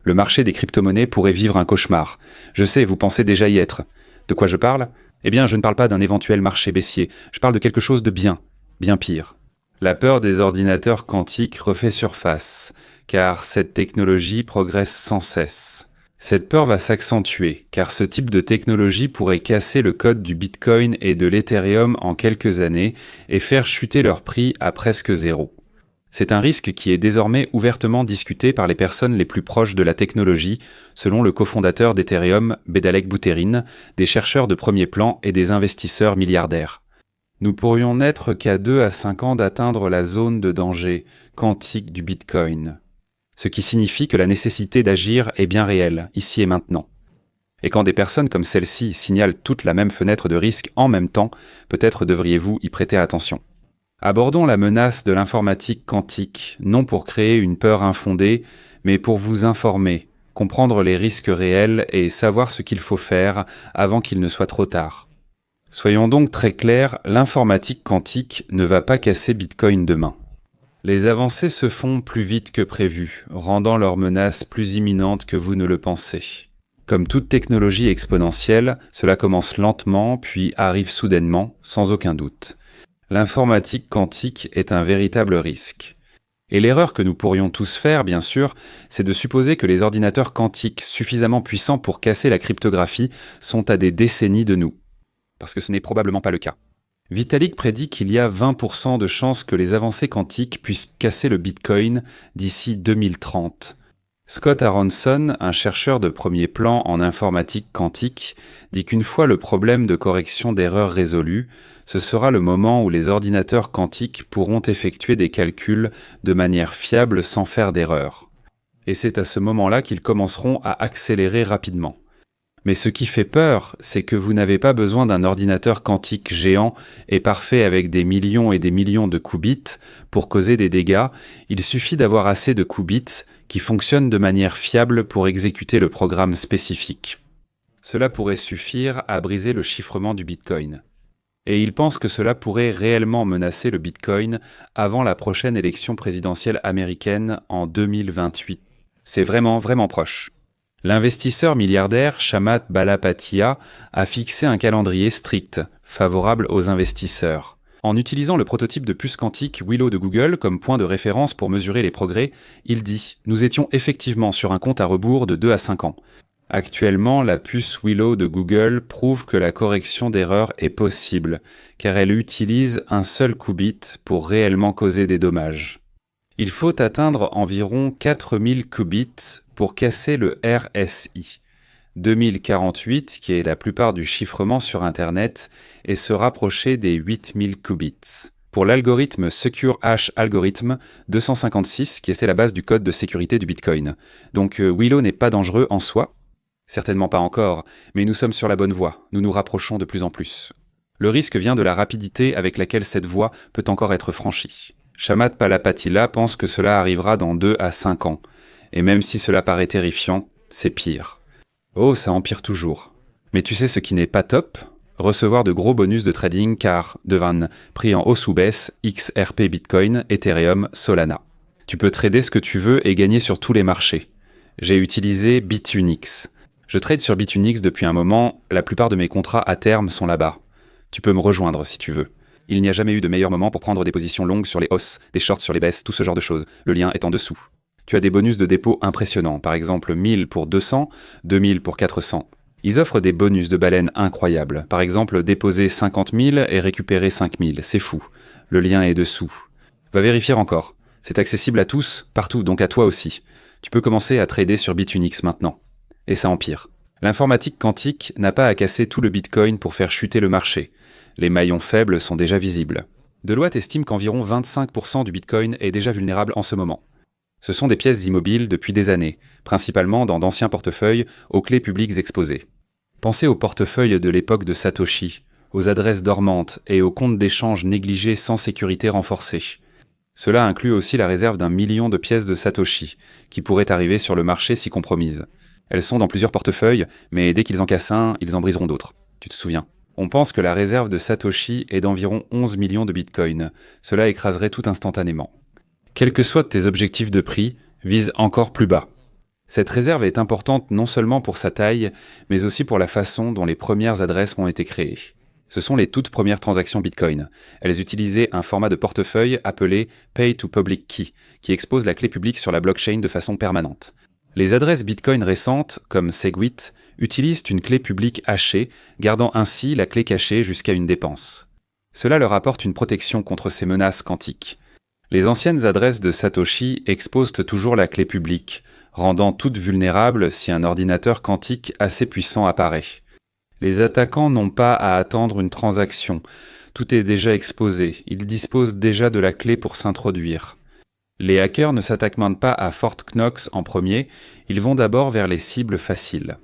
Le marché des crypto-monnaies pourrait vivre un cauchemar. Je sais, vous pensez déjà y être. De quoi je parle ? Eh bien, je ne parle pas d'un éventuel marché baissier, je parle de quelque chose de bien pire. La peur des ordinateurs quantiques refait surface, car cette technologie progresse sans cesse. Cette peur va s'accentuer, car ce type de technologie pourrait casser le code du Bitcoin et de l'Ethereum en quelques années et faire chuter leur prix à presque zéro. C'est un risque qui est désormais ouvertement discuté par les personnes les plus proches de la technologie, selon le cofondateur d'Ethereum, Bedalek Buterin, des chercheurs de premier plan et des investisseurs milliardaires. Nous pourrions n'être qu'à 2 à 5 ans d'atteindre la zone de danger quantique du Bitcoin, ce qui signifie que la nécessité d'agir est bien réelle, ici et maintenant. Et quand des personnes comme celle-ci signalent toute la même fenêtre de risque en même temps, peut-être devriez-vous y prêter attention. Abordons la menace de l'informatique quantique, non pour créer une peur infondée, mais pour vous informer, comprendre les risques réels et savoir ce qu'il faut faire avant qu'il ne soit trop tard. Soyons donc très clairs, l'informatique quantique ne va pas casser Bitcoin demain. Les avancées se font plus vite que prévu, rendant leur menace plus imminente que vous ne le pensez. Comme toute technologie exponentielle, cela commence lentement puis arrive soudainement, sans aucun doute. L'informatique quantique est un véritable risque. Et l'erreur que nous pourrions tous faire, bien sûr, c'est de supposer que les ordinateurs quantiques suffisamment puissants pour casser la cryptographie sont à des décennies de nous. Parce que ce n'est probablement pas le cas. Vitalik prédit qu'il y a 20% de chances que les avancées quantiques puissent casser le Bitcoin d'ici 2030. Scott Aronson, un chercheur de premier plan en informatique quantique, dit qu'une fois le problème de correction d'erreurs résolu, ce sera le moment où les ordinateurs quantiques pourront effectuer des calculs de manière fiable sans faire d'erreur. Et c'est à ce moment-là qu'ils commenceront à accélérer rapidement. Mais ce qui fait peur, c'est que vous n'avez pas besoin d'un ordinateur quantique géant et parfait avec des millions et des millions de qubits pour causer des dégâts, il suffit d'avoir assez de qubits qui fonctionnent de manière fiable pour exécuter le programme spécifique. Cela pourrait suffire à briser le chiffrement du Bitcoin. Et il pense que cela pourrait réellement menacer le Bitcoin avant la prochaine élection présidentielle américaine en 2028. C'est vraiment proche. L'investisseur milliardaire Chamath Palihapitiya a fixé un calendrier strict, favorable aux investisseurs. En utilisant le prototype de puce quantique Willow de Google comme point de référence pour mesurer les progrès, il dit « Nous étions effectivement sur un compte à rebours de 2 à 5 ans. Actuellement, la puce Willow de Google prouve que la correction d'erreur est possible, car elle utilise un seul qubit pour réellement causer des dommages. Il faut atteindre environ 4000 qubits pour casser le RSI, 2048 qui est la plupart du chiffrement sur Internet, et se rapprocher des 8000 qubits. Pour l'algorithme Secure Hash Algorithm 256, qui est la base du code de sécurité du Bitcoin. Donc Willow n'est pas dangereux en soi. Certainement pas encore, mais nous sommes sur la bonne voie, nous nous rapprochons de plus en plus. Le risque vient de la rapidité avec laquelle cette voie peut encore être franchie. Chamath Palihapitiya pense que cela arrivera dans 2 à 5 ans, et même si cela paraît terrifiant, c'est pire. Oh, ça empire toujours. Mais tu sais ce qui n'est pas top ? Recevoir de gros bonus de trading car, devine, prix en hausse ou baisse, XRP Bitcoin, Ethereum, Solana. Tu peux trader ce que tu veux et gagner sur tous les marchés. J'ai utilisé Bitunix. Je trade sur Bitunix depuis un moment, la plupart de mes contrats à terme sont là-bas. Tu peux me rejoindre si tu veux. Il n'y a jamais eu de meilleur moment pour prendre des positions longues sur les hausses, des shorts sur les baisses, tout ce genre de choses. Le lien est en dessous. Tu as des bonus de dépôt impressionnants, par exemple 1000 pour 200, 2000 pour 400. Ils offrent des bonus de baleine incroyables. Par exemple, déposer 50 000 et récupérer 5 000. C'est fou. Le lien est dessous. Va vérifier encore. C'est accessible à tous, partout, donc à toi aussi. Tu peux commencer à trader sur Bitunix maintenant. Et ça empire. L'informatique quantique n'a pas à casser tout le Bitcoin pour faire chuter le marché. Les maillons faibles sont déjà visibles. Deloitte estime qu'environ 25% du Bitcoin est déjà vulnérable en ce moment. Ce sont des pièces immobiles depuis des années, principalement dans d'anciens portefeuilles aux clés publiques exposées. Pensez aux portefeuilles de l'époque de Satoshi, aux adresses dormantes et aux comptes d'échange négligés sans sécurité renforcée. Cela inclut aussi la réserve d'1 million de pièces de Satoshi, qui pourraient arriver sur le marché si compromises. Elles sont dans plusieurs portefeuilles, mais dès qu'ils en cassent un, ils en briseront d'autres. Tu te souviens ? On pense que la réserve de Satoshi est d'environ 11 millions de bitcoins. Cela écraserait tout instantanément. Quels que soient tes objectifs de prix, vise encore plus bas. Cette réserve est importante non seulement pour sa taille, mais aussi pour la façon dont les premières adresses ont été créées. Ce sont les toutes premières transactions Bitcoin. Elles utilisaient un format de portefeuille appelé Pay to Public Key, qui expose la clé publique sur la blockchain de façon permanente. Les adresses Bitcoin récentes, comme Segwit, utilisent une clé publique hachée, gardant ainsi la clé cachée jusqu'à une dépense. Cela leur apporte une protection contre ces menaces quantiques. Les anciennes adresses de Satoshi exposent toujours la clé publique, rendant toutes vulnérables si un ordinateur quantique assez puissant apparaît. Les attaquants n'ont pas à attendre une transaction, tout est déjà exposé, ils disposent déjà de la clé pour s'introduire. Les hackers ne s'attaquent même pas à Fort Knox en premier, ils vont d'abord vers les cibles faciles.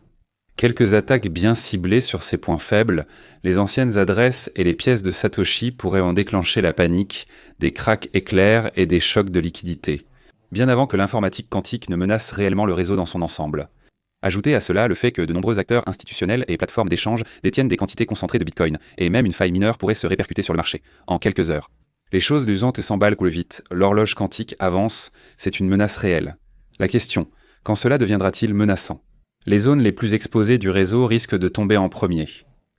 Quelques attaques bien ciblées sur ces points faibles, les anciennes adresses et les pièces de Satoshi pourraient en déclencher la panique, des cracks éclairs et des chocs de liquidité, bien avant que l'informatique quantique ne menace réellement le réseau dans son ensemble. Ajoutez à cela le fait que de nombreux acteurs institutionnels et plateformes d'échange détiennent des quantités concentrées de Bitcoin, et même une faille mineure pourrait se répercuter sur le marché, en quelques heures. Les choses luisantes s'emballent coulent vite, l'horloge quantique avance, c'est une menace réelle. La question, quand cela deviendra-t-il menaçant ? Les zones les plus exposées du réseau risquent de tomber en premier.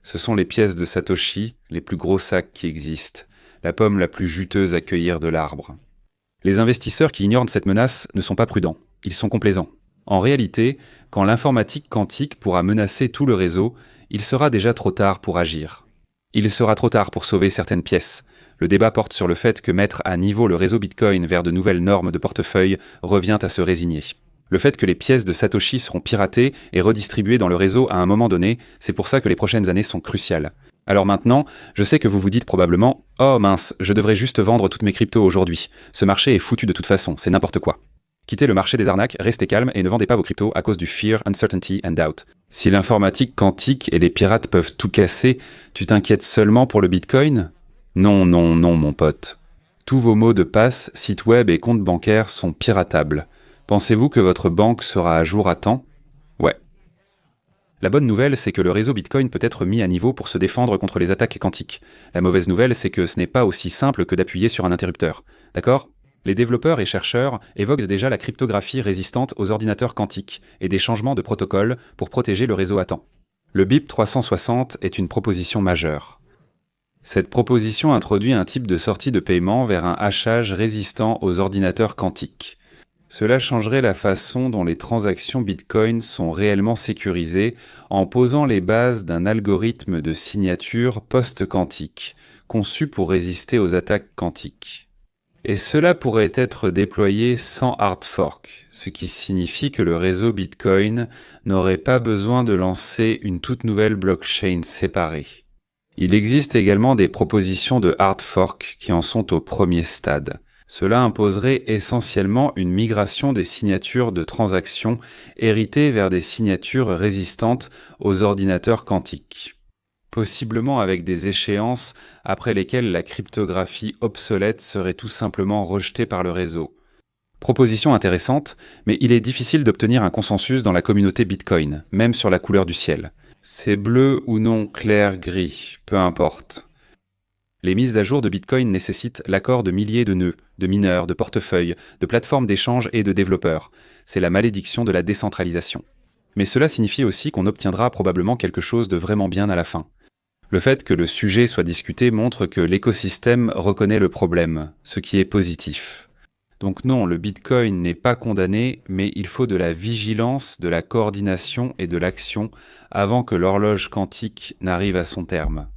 Ce sont les pièces de Satoshi, les plus gros sacs qui existent, la pomme la plus juteuse à cueillir de l'arbre. Les investisseurs qui ignorent cette menace ne sont pas prudents, ils sont complaisants. En réalité, quand l'informatique quantique pourra menacer tout le réseau, il sera déjà trop tard pour agir. Il sera trop tard pour sauver certaines pièces. Le débat porte sur le fait que mettre à niveau le réseau Bitcoin vers de nouvelles normes de portefeuille revient à se résigner. Le fait que les pièces de Satoshi seront piratées et redistribuées dans le réseau à un moment donné, c'est pour ça que les prochaines années sont cruciales. Alors maintenant, je sais que vous vous dites probablement « Oh mince, je devrais juste vendre toutes mes cryptos aujourd'hui. Ce marché est foutu de toute façon, c'est n'importe quoi. » Quittez le marché des arnaques, restez calme et ne vendez pas vos cryptos à cause du fear, uncertainty and doubt. Si l'informatique quantique et les pirates peuvent tout casser, tu t'inquiètes seulement pour le Bitcoin ? Non, non, non, mon pote. Tous vos mots de passe, sites web et comptes bancaires sont piratables. Pensez-vous que votre banque sera à jour à temps ? Ouais. La bonne nouvelle, c'est que le réseau Bitcoin peut être mis à niveau pour se défendre contre les attaques quantiques. La mauvaise nouvelle, c'est que ce n'est pas aussi simple que d'appuyer sur un interrupteur. D'accord ? Les développeurs et chercheurs évoquent déjà la cryptographie résistante aux ordinateurs quantiques et des changements de protocole pour protéger le réseau à temps. Le BIP 360 est une proposition majeure. Cette proposition introduit un type de sortie de paiement vers un hachage résistant aux ordinateurs quantiques. Cela changerait la façon dont les transactions Bitcoin sont réellement sécurisées en posant les bases d'un algorithme de signature post-quantique, conçu pour résister aux attaques quantiques. Et cela pourrait être déployé sans hard fork, ce qui signifie que le réseau Bitcoin n'aurait pas besoin de lancer une toute nouvelle blockchain séparée. Il existe également des propositions de hard fork qui en sont au premier stade. Cela imposerait essentiellement une migration des signatures de transactions héritées vers des signatures résistantes aux ordinateurs quantiques. Possiblement avec des échéances après lesquelles la cryptographie obsolète serait tout simplement rejetée par le réseau. Proposition intéressante, mais il est difficile d'obtenir un consensus dans la communauté Bitcoin, même sur la couleur du ciel. C'est bleu ou non clair-gris, peu importe. Les mises à jour de Bitcoin nécessitent l'accord de milliers de nœuds, de mineurs, de portefeuilles, de plateformes d'échange et de développeurs. C'est la malédiction de la décentralisation. Mais cela signifie aussi qu'on obtiendra probablement quelque chose de vraiment bien à la fin. Le fait que le sujet soit discuté montre que l'écosystème reconnaît le problème, ce qui est positif. Donc non, le Bitcoin n'est pas condamné, mais il faut de la vigilance, de la coordination et de l'action avant que l'horloge quantique n'arrive à son terme.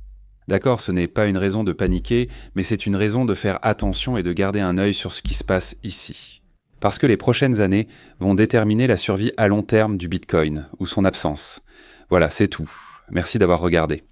D'accord, ce n'est pas une raison de paniquer, mais c'est une raison de faire attention et de garder un œil sur ce qui se passe ici. Parce que les prochaines années vont déterminer la survie à long terme du Bitcoin, ou son absence. Voilà, c'est tout. Merci d'avoir regardé.